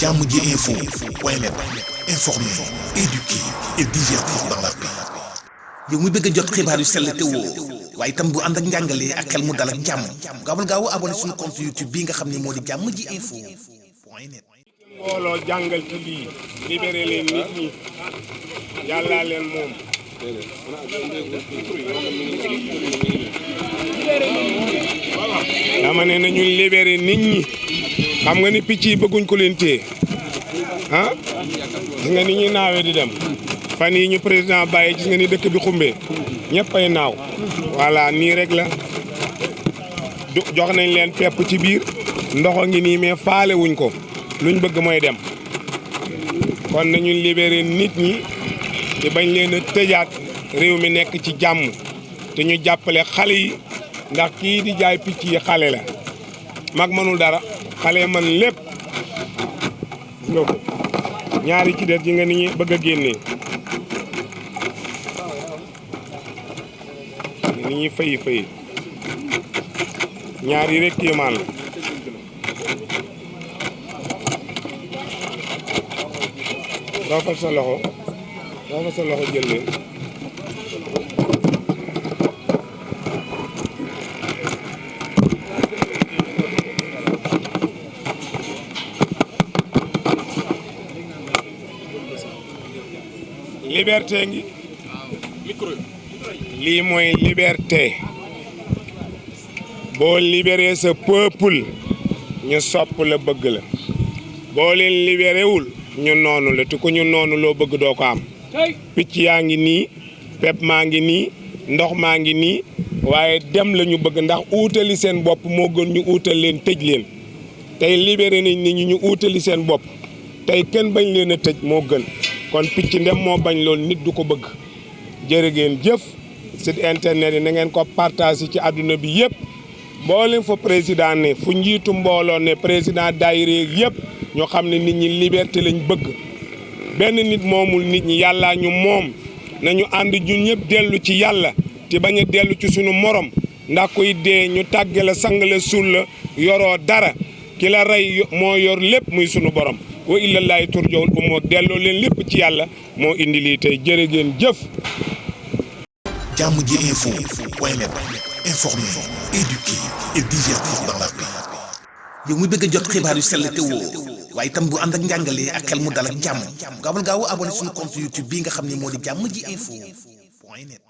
jàmm ji info point net informer, éduquer et divertir dans la paix. yow mi bëgg a jot xibaar yu sell te woo waaye itam bu ànd ak njàngalee ak xel mu dal ak jàmm gaawal gaaw abonné suñu compte YouTube bii nga xam ne moo di jàmm ji info point net. mbooloo jàngal ci lii libéré leen nit ñi yàllaa leen moom. dama ne nañu libéré nit ñi xam nga ni picc yi bëgguñ ko leen téye ah gis nga ni ñuy naawee di dem fan yi ñu président bàyyi gis nga ni dëkk bi xumbee ñëpp ay naaw voilà nii rek la jox nañ leen pepp ci biir ndoxo ngi nii mais faale wuñ ko luñ bëgg mooy dem kon nañu libéré nit ñi te bañ leen a tëjaat réew mi nekk ci jàmm te ñu jàppale xale yi ndax kii di jaay picc yi xale la mag mënul dara xale man lépp nga ko ñaari ci des yi nga ni ñi bëgg a génnee ni ñuy fay ñaar yi rek kéemaan la roofal sa loxo jël leen liberté ngi lii mooy liberté boo libéré sa peuple ñu sopp la bëgg la boo leen libéré wul ñu noonu la te ku ñu noonu loo bëgg doo ko am picc yaa ngi nii pepp maa ngi nii ndox maa ngi nii waaye dem la ñu bëgg ndax uutali seen bopp moo gën ñu uutal leen tëj leen tey libéré nañ nit ñi ñu uutali seen bopp tey kenn bañ leen a tëj moo gën kon picc ndem moo bañ loolu nit du ko bëgg jërë ngeen jëf site internet yi na ngeen ko partage ci àdduna bi yëpp mboolem fa président ne fu njiitu mbooloo ne président daayira yëpp ñu xam ne nit ñi liberté lañ bëgg benn nit moomul nit ñi yàllaa ñu moom nañu ànd ñun ñëpp dellu ci yàlla te bañ a dellu ci sunu morom ndax kuy dee ñu tàgge la sang la suul la yoroo dara ki la rey moo yor lépp muy sunu borom wa illallaahi turjawul umur delloo leen lépp ci yàlla moo indi lii tey jërë ngeen jëf. jàmm ji info point net informer, éduquer et divertir dans la paix. yow mi bëgg a jot xibaar yu sell te woo waaye itam bu ànd ak njàngalee ak xel mu dal ak jàmm gaawal gaaw abonné suñu compte YouTube bii nga xam ne moo di jàmm ji info point net.